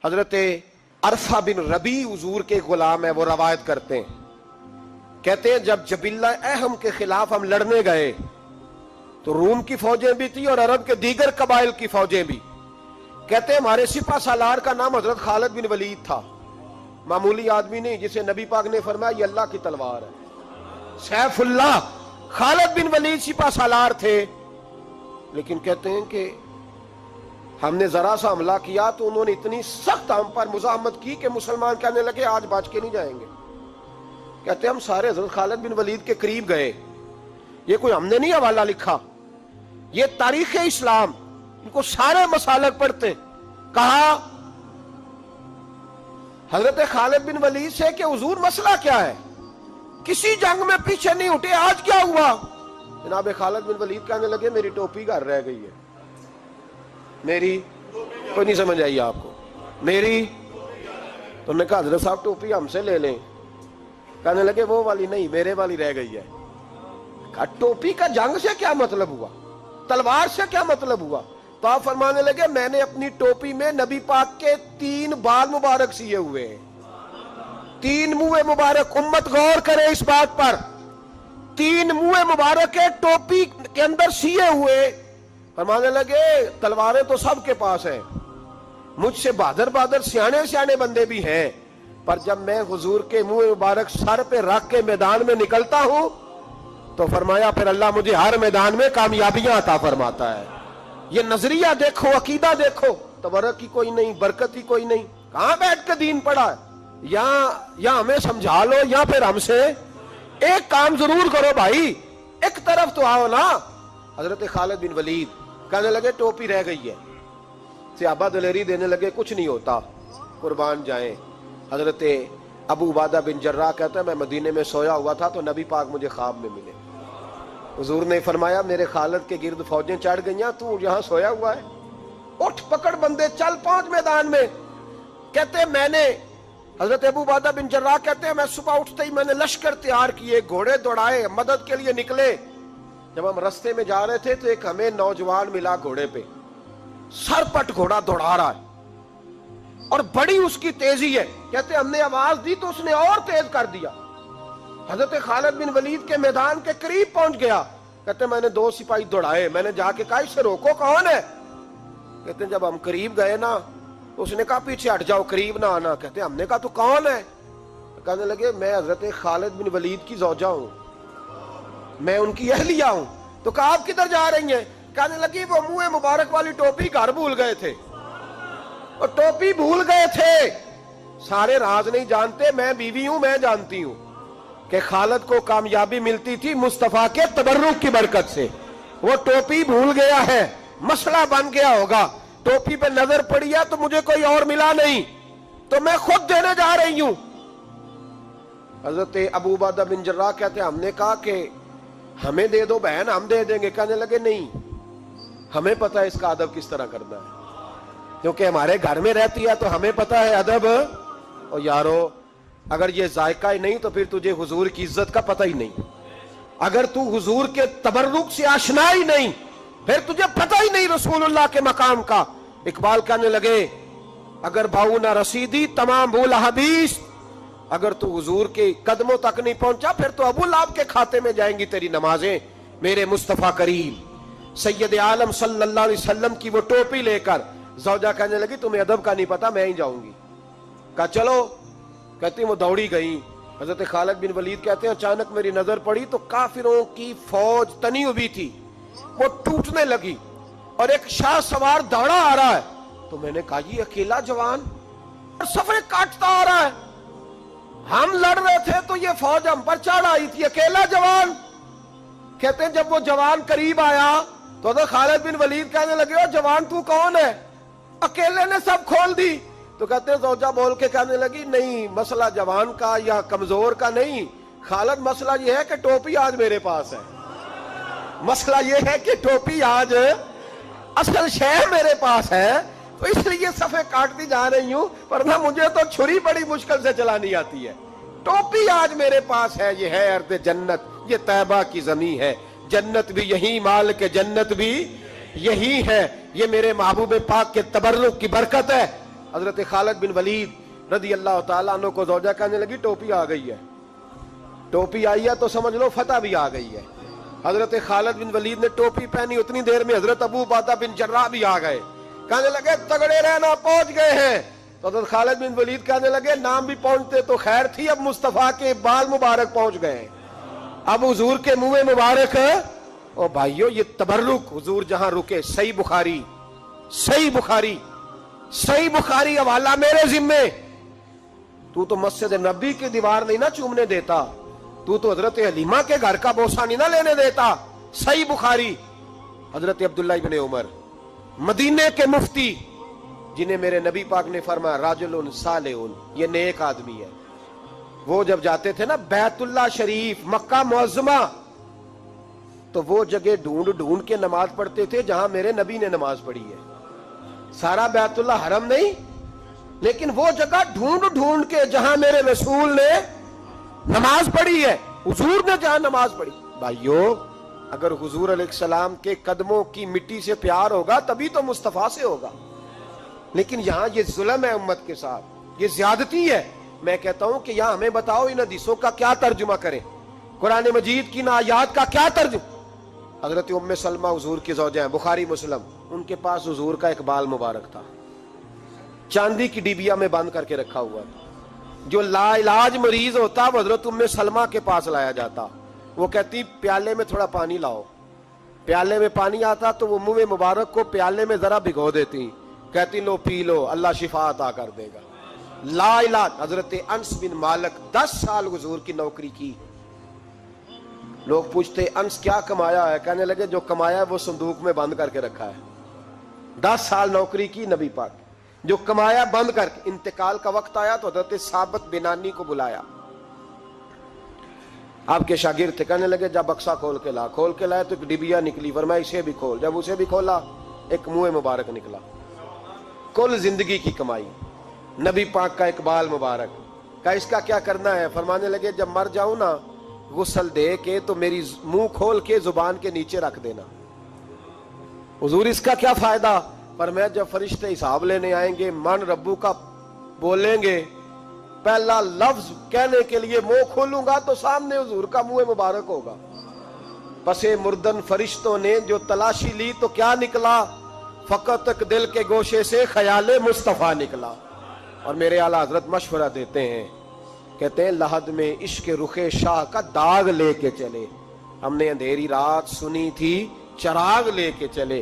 حضرت عرفہ بن ربی حضور کے غلام ہے، وہ روایت کرتے ہیں، کہتے ہیں جب جبلہ اہم کے خلاف ہم لڑنے گئے تو روم کی فوجیں بھی تھی اور عرب کے دیگر قبائل کی فوجیں بھی. کہتے ہیں ہمارے سپہ سالار کا نام حضرت خالد بن ولید تھا، معمولی آدمی نہیں جسے نبی پاک نے فرمایا یہ اللہ کی تلوار ہے. سیف اللہ خالد بن ولید سپہ سالار تھے، لیکن کہتے ہیں کہ ہم نے ذرا سا حملہ کیا تو انہوں نے اتنی سخت ہم پر مزاحمت کی کہ مسلمان کہنے لگے آج بچ کے نہیں جائیں گے. کہتے ہیں ہم سارے حضرت خالد بن ولید کے قریب گئے. یہ کوئی ہم نے نہیں حوالہ لکھا، یہ تاریخ اسلام، ان کو سارے مسالک پڑھتے. کہا حضرت خالد بن ولید سے کہ حضور مسئلہ کیا ہے، کسی جنگ میں پیچھے نہیں اٹھے، آج کیا ہوا؟ جناب خالد بن ولید کہنے لگے میری ٹوپی گھر رہ گئی ہے. میری کوئی نہیں سمجھ آئی آپ کو؟ میری تو نے کہا حضرت صاحب ٹوپی ہم سے لے لیں. کہنے لگے وہ والی نہیں، میرے والی رہ گئی ہے. کہا ٹوپی کا جنگ سے کیا مطلب ہوا، تلوار سے کیا مطلب ہوا؟ تو آپ فرمانے لگے میں نے اپنی ٹوپی میں نبی پاک کے 3 بال مبارک سیے ہوئے ہیں، 3 منہ مبارک. امت غور کرے اس بات پر، 3 منہ مبارک کے ٹوپی کے اندر سیے ہوئے. فرمانے لگے تلواریں تو سب کے پاس ہیں، مجھ سے بہادر سیانے بندے بھی ہیں، پر جب میں حضور کے منہ مبارک سر پہ رکھ کے میدان میں نکلتا ہوں تو فرمایا پھر اللہ مجھے ہر میدان میں کامیابیاں عطا فرماتا ہے. یہ نظریہ دیکھو، عقیدہ دیکھو، تبرک ہی کوئی نہیں، برکت ہی کوئی نہیں. کہاں بیٹھ کے دین پڑھا ہے؟ یا ہمیں سمجھا لو یا پھر ہم سے ایک کام ضرور کرو بھائی، ایک طرف تو آؤ نا. حضرت خالد بن ولید کہنے لگے ٹوپی رہ گئی ہے. صحابہ دلیری دینے لگے کچھ نہیں ہوتا، قربان جائیں. حضرت ابو عبادہ بن جراح کہتا ہے میں مدینے میں سویا ہوا تھا تو نبی پاک مجھے خواب میں ملے. حضور نے فرمایا میرے خالد کے گرد فوجیں چڑھ گئیں، تو یہاں سویا ہوا ہے، اٹھ پکڑ بندے چل پہنچ میدان میں. کہتے میں نے حضرت ابو عبادہ بن جراح کہتے ہیں میں صبح اٹھتے ہی میں نے لشکر تیار کیے، گھوڑے دوڑائے، مدد کے لیے نکلے. جب ہم رستے میں جا رہے تھے تو ایک ہمیں نوجوان ملا گھوڑے پہ، سر پٹ گھوڑا دوڑا رہا ہے اور بڑی اس کی تیزی ہے. کہتے ہم نے آواز دی تو اس نے اور تیز کر دیا. حضرت خالد بن ولید کے میدان کے قریب پہنچ گیا. کہتے میں نے 2 سپاہی دوڑائے، میں نے جا کے کہا اسے روکو، کون ہے؟ کہتے جب ہم قریب گئے نا تو اس نے کہا پیچھے ہٹ جاؤ، قریب نہ آنا. کہتے ہم نے کہا تو کون ہے؟ کہنے لگے میں حضرت خالد بن ولید کی زوجہ ہوں، میں ان کی اہلیہ ہوں. تو کہا آپ کدھر جا رہی ہیں؟ کہنے لگی وہ منہ مبارک والی ٹوپی گھر بھول گئے تھے، اور ٹوپی بھول گئے تھے. سارے راز نہیں جانتے، میں بیوی ہوں، میں جانتی ہوں کہ خالد کو کامیابی ملتی تھی مصطفیٰ کے تبرک کی برکت سے. وہ ٹوپی بھول گیا ہے، مسئلہ بن گیا ہوگا. ٹوپی پہ نظر پڑی ہے تو مجھے کوئی اور ملا نہیں تو میں خود دینے جا رہی ہوں. حضرت ابو عبادہ بن جراح کہتے ہیں ہم نے کہا کہ ہمیں دے دو بہن، ہم دے دیں گے. کہنے لگے نہیں، ہمیں پتا ہے اس کا ادب کس طرح کرنا ہے، کیونکہ ہمارے گھر میں رہتی ہے تو ہمیں پتا ہے ادب. اور یارو اگر یہ ذائقہ ہی نہیں تو پھر تجھے حضور کی عزت کا پتہ ہی نہیں. اگر تو حضور کے تبرک سے آشنا ہی نہیں پھر تجھے پتہ ہی نہیں رسول اللہ کے مقام کا. اقبال کہنے لگے اگر بھاؤ نہ رسیدی تمام بول حدیث، اگر تو حضور کے قدموں تک نہیں پہنچا پھر تو ابو لہب کے کھاتے میں جائیں گی تیری نمازیں. میرے مصطفیٰ کریم سید عالم صلی اللہ علیہ وسلم کی وہ ٹوپی لے کر زوجہ کہنے لگی تمہیں ادب کا نہیں پتا، میں ہی جاؤں گی. کہا چلو. کہتی وہ دوڑی گئی. حضرت خالد بن ولید کہتے ہیں اچانک میری نظر پڑی تو کافروں کی فوج تنی ہوئی تھی، وہ ٹوٹنے لگی اور ایک شاہ سوار دوڑا آ رہا ہے. تو میں نے کہا یہ اکیلا جوان صفے کاٹتا آ رہا ہے، ہم لڑ رہے تھے تو یہ فوج ہم پر چڑھ آئی تھی، اکیلا جوان. کہتے ہیں جب وہ جوان قریب آیا تو حضرت خالد بن ولید کہنے لگے او جوان تو کون ہے؟ اکیلے نے سب کھول دی. تو کہتے ہیں زوجہ بول کے کہنے لگی نہیں، مسئلہ جوان کا یا کمزور کا نہیں خالد، مسئلہ یہ ہے کہ ٹوپی آج میرے پاس ہے. مسئلہ یہ ہے کہ ٹوپی آج اصل شے میرے پاس ہے تو اس لیے صفے کاٹتی جا رہی ہوں، ورنہ مجھے تو چھری بڑی مشکل سے چلانی آتی ہے. ٹوپی آج میرے پاس ہے. یہ ہے ارض جنت، یہ طیبہ کی زمین ہے، جنت بھی یہی، مال کے جنت بھی یہی ہے. یہ میرے محبوب پاک کے تبرک کی برکت ہے. حضرت خالد بن ولید رضی اللہ تعالیٰ عنہ کو زوجہ کہنے لگی ٹوپی آ گئی ہے، ٹوپی آئی ہے تو سمجھ لو فتح بھی آ گئی ہے۔ حضرت خالد بن ولید نے ٹوپی پہنی، اتنی دیر میں حضرت ابو عبیدہ بن جراح بھی آ گئے، کہنے لگے تگڑے رہنا، پہنچ گئے ہیں۔ تو حضرت خالد بن ولید کہنے لگے نام بھی پہنچتے تو خیر تھی، اب مصطفیٰ کے بال مبارک پہنچ گئے، اب حضور کے منہ مبارک۔ او بھائیو یہ تبرک حضور جہاں رکے، صحیح بخاری، صحیح بخاری، صحیح بخاری حوالہ میرے ذمے۔ تو مسجد نبی کی دیوار نہیں نہ چومنے دیتا، تو حضرت حلیمہ کے گھر کا بوسہ نہیں نہ لینے دیتا۔ صحیح بخاری۔ حضرت عبداللہ ابن عمر مدینے کے مفتی، جنہیں میرے نبی پاک نے فرمایا راجل صالح، یہ نیک آدمی ہے، وہ جب جاتے تھے نا بیت اللہ شریف مکہ معظمہ، تو وہ جگہ ڈھونڈ ڈھونڈ کے نماز پڑھتے تھے جہاں میرے نبی نے نماز پڑھی ہے۔ سارا بیت اللہ حرم نہیں، لیکن وہ جگہ ڈھونڈ ڈھونڈ کے جہاں میرے رسول نے نماز پڑھی ہے، حضور نے جہاں نماز پڑھی۔ بھائیو اگر حضور علیہ السلام کے قدموں کی مٹی سے پیار ہوگا تبھی تو مصطفیٰ سے ہوگا، لیکن یہاں یہ ظلم ہے امت کے ساتھ، یہ زیادتی ہے۔ میں کہتا ہوں کہ یہاں ہمیں بتاؤ ان حدیثوں کا کیا ترجمہ کریں، قرآن مجید کی ان آیات کا کیا ترجمہ۔ حضرت ام سلمہ حضور کی زوجہ ہیں، بخاری مسلم، ان کے پاس حضور کا ایک بال مبارک تھا، چاندی کی ڈیبیا میں بند کر کے رکھا ہوا تھا۔ جو لا علاج مریض ہوتا وہ حضرت ام سلمہ کے پاس لایا جاتا، وہ کہتی پیالے میں تھوڑا پانی لاؤ، پیالے میں پانی آتا تو وہ منہ مبارک کو پیالے میں ذرا بھگو دیتی، کہتی لو پی لو، اللہ شفا عطا کر دے گا۔ لا علاج۔ حضرت انس بن مالک 10 سال حضور کی نوکری کی، لوگ پوچھتے انس کیا کمایا ہے، کہنے لگے جو کمایا ہے وہ صندوق میں بند کر کے رکھا ہے۔ 10 سال نوکری کی نبی پاک، جو کمایا بند کر کے، انتقال کا وقت آیا تو حضرت ثابت بنانی کو بلایا، آپ کے شاگرد تھے، کہنے لگے جب بکسا کھول کے لا، کھول کے لائے تو ایک ڈبیا نکلی، فرمایا اسے بھی کھول، جب اسے بھی کھولا ایک منہ مبارک نکلا۔ کل زندگی کی کمائی، نبی پاک کا اقبال مبارک، کہا اس کا کیا کرنا ہے، فرمانے لگے جب مر جاؤں نا غسل دے کے تو میری منہ کھول کے زبان کے نیچے رکھ دینا۔ حضور اس کا کیا فائدہ، فرمایا جب فرشتے حساب لینے آئیں گے من ربو کا بولیں گے، پہلا لفظ کہنے کے لیے منہ کھولوں گا تو سامنے حضور کا منہ مبارک ہوگا۔ پسے مردن فرشتوں نے جو تلاشی لی تو کیا نکلا، فقط ایک دل کے گوشے سے خیال مصطفیٰ نکلا۔ اور میرے اعلیٰ حضرت مشورہ دیتے ہیں، کہتے ہیں لحد میں عشق رخ شاہ کا داغ لے کے چلے، ہم نے اندھیری رات سنی تھی چراغ لے کے چلے۔